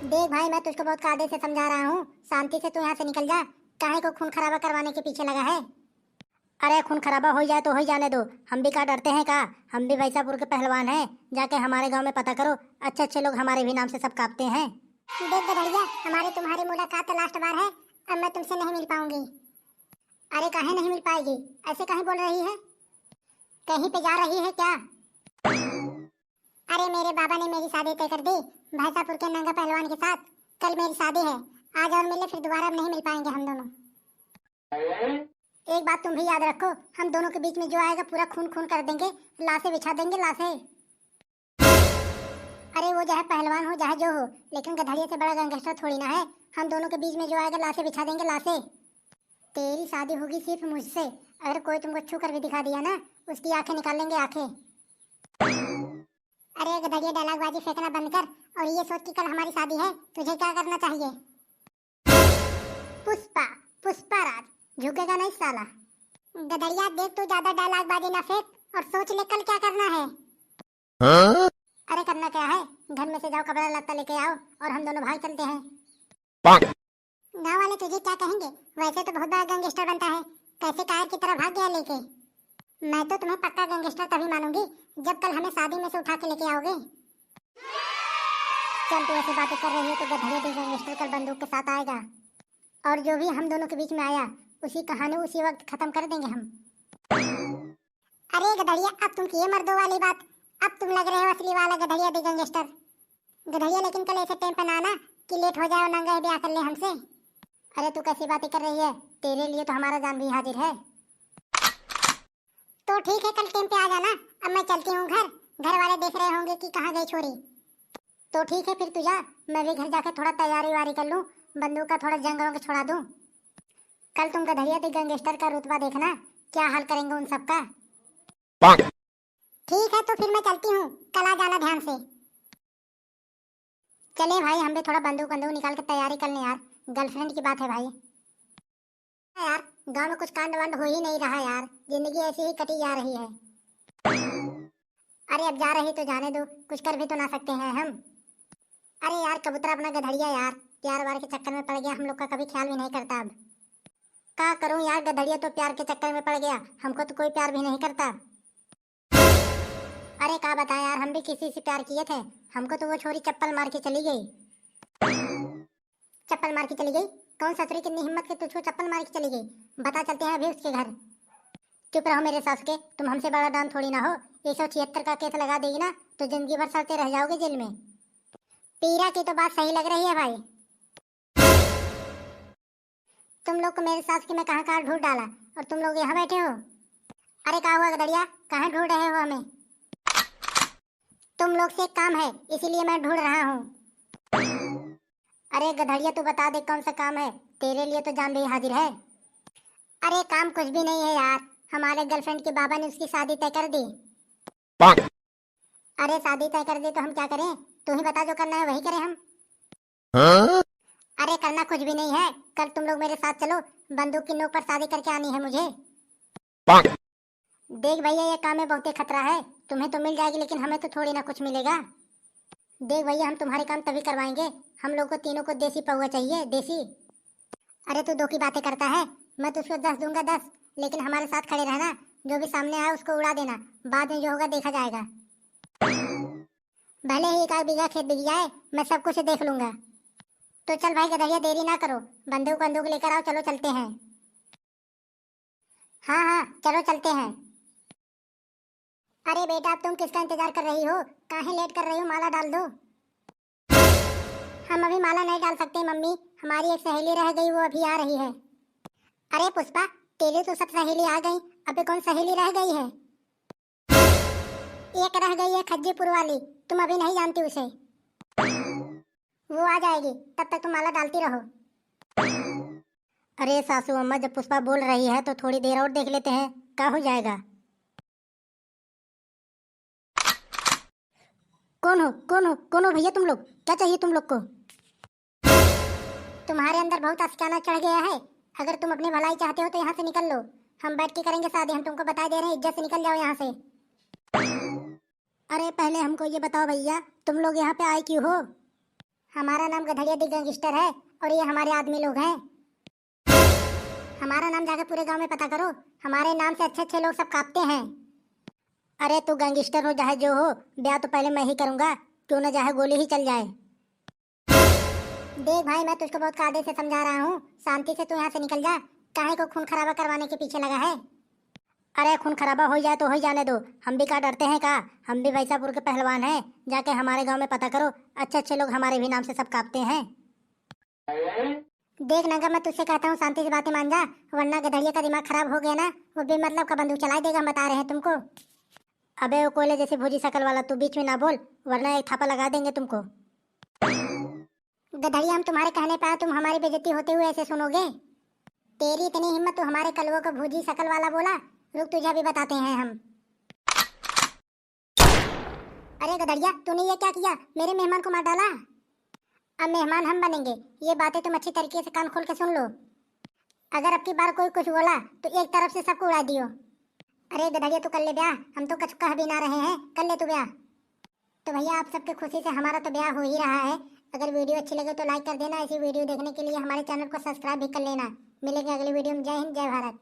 देख भाई, मैं तुझको बहुत कायदे से समझा रहा हूँ। शांति से तू यहाँ से निकल जा। काहे को खून खराबा करवाने के पीछे लगा है? अरे खून खराबा हो जाए तो हो ही जाने दो। हम भी का डरते हैं का? हम भी वैसापुर के पहलवान हैं। जाके हमारे गांव में पता करो, अच्छे अच्छे लोग हमारे भी नाम से सब कांपते हैं। देख गधड़िया, हमारी तुम्हारी मुलाकात लास्ट बार है। अब मैं तुमसे नहीं मिल पाऊंगी। अरे काहे नहीं मिल पाएगी? ऐसे काहे बोल रही है? कहीं पे जा रही है क्या? अरे मेरे बाबा ने मेरी शादी तय कर दी भैंसापुर के नंगा पहलवान के साथ। कल मेरी शादी है। आज और मिले फिर दोबारा नहीं मिल पाएंगे हम दोनों। एक बात तुम भी याद रखो, हम दोनों के बीच में जो आएगा पूरा खून खून कर देंगे। लाशें बिछा देंगे, लाशें। अरे वो चाहे पहलवान हो चाहे जो हो, लेकिन गधड़िया से बड़ा गैंगस्टर थोड़ी ना है। हम दोनों के बीच में जो आएगा लाशें बिछा देंगे, लाशें। तेरी शादी होगी सिर्फ मुझसे। अगर कोई तुमको छू कर भी दिखा दिया ना, उसकी आंखें निकाल लेंगे, आंखें। अरे गधड़िया, डायलॉग बाजी फेंकना बंद कर और ये सोच कि कल हमारी शादी है। तुझे क्या करना चाहिए? पुष्पा, पुष्पा राज। झुकेगा नहीं साला। गधड़िया देख, तू ज्यादा डायलॉग बाजी ना फेंक और सोच ले कल क्या करना है। हाँ? अरे करना क्या है? घर में से जाओ, कपड़ा लत्ता लेके आओ और हम दोनों भाग चलते हैं। गाँव वाले तुझे क्या कहेंगे? वैसे तो बहुत बड़ा गैंगस्टर बनता है, कैसे कायर की तरह भाग गया लेके। मैं तो तुम्हें पक्का गैंगस्टर तभी मानूंगी जब कल हमें शादी में से उठा के लेके आओगे। चल, तू ऐसी बातें कर रही है तो गधड़िया भी गैंगस्टर कल बंदूक के साथ आएगा और जो भी हम दोनों के बीच में आया उसी कहानी उसी वक्त खत्म कर देंगे हम। अरे गधड़िया, अब तुम किए मर्दों वाली बात। अब तुम लग रहे हो असली वाला गधड़िया दी गैंगस्टर। गधड़िया लेकिन कल ऐसे टाइम पे ना आना कि लेट हो जाए और नंगा ब्याह कर ले हमसे। अरे तू कैसी बातें कर रही है? तेरे लिए तो हमारा जान भी हाजिर है। तो ठीक है, कल टाइम पे आ जाना। अब मैं चलती हूँ घर। घर वाले देख रहे होंगे कि कहाँ गई छोरी। तो ठीक है फिर तू जा, मैं भी घर जाकर थोड़ा तैयारी वारी कर लूँ, बंदूक का थोड़ा जंग वंग छोड़ा दूँ। कल तुम गधड़िया दी गैंगस्टर का रुतबा देखना, क्या हाल करेंगे उन सबका। ठीक है तो फिर मैं चलती हूँ, कल आ जाना ध्यान से। चले भाई, हम भी थोड़ा बंदूक बंदूक निकाल के तैयारी कर लें यार। गर्लफ्रेंड की बात है भाई। यार गांव में कुछ कांड वांड हो ही नहीं रहा यार, जिंदगी ऐसी ही कटी जा रही है। अरे अब जा रही तो जाने दो, कुछ कर भी तो ना सकते हैं हम। अरे यार कबूतर अपना गधड़िया यार, प्यार वार के चक्कर में पड़ गया, हम लोग का कभी ख्याल भी नहीं करता। अब क्या करूं यार, गधड़िया तो प्यार के चक्कर में पड़ गया, हमको तो कोई प्यार भी नहीं करता। अरे क्या बताएं यार, हम भी किसी से प्यार किए थे, हमको तो वो छोरी चप्पल मार के चली गई। चप्पल मार के चली गई? कौन ससुरी कितनी हिम्मत के तुझको चप्पल मार के चली गई? बता, चलते हैं अभी उसके घर। चुप रहो मेरे सास के, तुम हमसे बड़ा डॉन थोड़ी ना हो। 176 का केस लगा देगी ना तो जिंदगी भर सड़ते रह जाओगे जेल में। पीरा की तो बात सही लग रही है भाई। तुम लोग को मेरे सास के मैं कहाँ कहाँ ढूंढ डाला और तुम लोग यहाँ बैठे हो। अरे क्या हुआ गधड़िया, कहाँ ढूंढ रहे हो हमें? तुम लोग से एक काम है इसीलिए मैं ढूंढ रहा हूँ। अरे गधड़िया तू बता दे कौन सा काम है, तेरे लिए तो जान भी हाजिर है। अरे काम कुछ भी नहीं है यार, हमारे गर्लफ्रेंड के बाबा ने उसकी शादी तय कर दी। अरे शादी तय कर दी तो हम क्या करें? तू ही बता, जो करना है वही करें हम। हाँ? अरे करना कुछ भी नहीं है, कल तुम लोग मेरे साथ चलो, बंदूक की नोक पर शादी करके आनी है मुझे। देख भैया, ये काम में बहुत ही खतरा है, तुम्हें तो मिल जाएगी लेकिन हमें तो थोड़ी ना कुछ मिलेगा। देख भैया, हम तुम्हारे काम तभी करवाएंगे, हम लोग को तीनों को देसी पौवा चाहिए, देसी। अरे तू दो की बातें करता है, मैं तुझको 10 दूंगा 10, लेकिन हमारे साथ खड़े रहना, जो भी सामने आए उसको उड़ा देना, बाद में जो होगा देखा जाएगा। भले ही 1 बीघा खेत बिक जाए, मैं सब कुछ देख लूंगा। तो चल भाई गधड़िया, देरी ना करो, बंदूक बंदूक लेकर आओ, चलो चलते हैं। हाँ हाँ चलो चलते हैं। अरे बेटा, अब तुम किसका इंतजार कर रही हो? काहे लेट कर रही हो, माला डाल दो। हम अभी माला नहीं डाल सकते मम्मी, हमारी एक सहेली रह गई, वो अभी आ रही है। अरे पुष्पा, तेरी तो सब सहेली आ गई, अभी कौन सहेली रह गई है? एक रह गई है खज्जीपुर वाली, तुम अभी नहीं जानती उसे। वो आ जाएगी, तब तक तुम माला डालती रहो। अरे सासू अम्मा, जब पुष्पा बोल रही है तो थोड़ी देर और देख लेते हैं, क्या हो जाएगा। कौन हो कौन हो कौन हो भैया, तुम लोग क्या चाहिए तुम लोग को? तुम्हारे अंदर बहुत आशिकाना चढ़ गया है, अगर तुम अपनी भलाई चाहते हो तो यहाँ से निकल लो, हम बैठ के करेंगे शादी, हम तुमको बता दे रहे हैं, इज्जत से निकल जाओ यहाँ से। अरे पहले हमको ये बताओ भैया, तुम लोग यहाँ पे आए क्यों हो? हमारा नाम गधड़िया दी गैंगस्टर है और ये हमारे आदमी लोग हैं। हमारा नाम जाके पूरे गांव में पता करो, हमारे नाम से अच्छे अच्छे लोग सब कांपते हैं। अरे तू गैंगस्टर हो चाहे जो हो, ब्याह तो पहले मैं ही करूंगा, क्यों ना चाहे गोली ही चल जाए। देख भाई, मैं तुझको बहुत कायदे से समझा रहा हूँ, शांति से तू यहाँ से निकल जा। काहे को खून खराबा करवाने के पीछे लगा है? अरे खून खराबा हो जाए तो हो जाने दो, हम भी का डरते हैं का? हम भी वैसापुर के पहलवान हैं, जाके हमारे गांव में पता करो, अच्छे अच्छे लोग हमारे भी नाम से सब कांपते हैं। देख नंगा, मैं तुझसे कहता हूँ शांति से बातें मान जा, वरना गधड़िया का दिमाग खराब हो गया ना, वो बेमतलब का बंदूक चला देगा, हम बता रहे हैं तुमको। अबे वो कोयले जैसी भोजी शकल वाला, तू बीच में ना बोल, वरना एक थापा लगा देंगे तुमको। गधड़िया, हम तुम्हारे कहने पे आए, तुम हमारी बेइज्जती होते हुए ऐसे सुनोगे? तेरी इतनी हिम्मत, तू हमारे कलवों को भोजी शकल वाला बोला? रुक, तुझे भी बताते हैं हम। अरे गधड़िया, तूने ये क्या किया? मेरे मेहमान को मार डाला। अब मेहमान हम बनेंगे, ये बातें तुम अच्छी तरीके से कान खोल के सुन लो। अगर अब की बार कोई कुछ बोला तो एक तरफ से सबको उड़ा दियो। अरे गधड़िया, तू कर ले ब्याह, हम तो कुछ कह भी ना रहे हैं, कर ले तू ब्याह। तो भैया, आप सबके खुशी से हमारा तो ब्याह हो ही रहा है। अगर वीडियो अच्छी लगे तो लाइक कर देना, ऐसी वीडियो देखने के लिए हमारे चैनल को सब्सक्राइब भी कर लेना। मिलेंगे अगली वीडियो में। जय हिंद, जय भारत।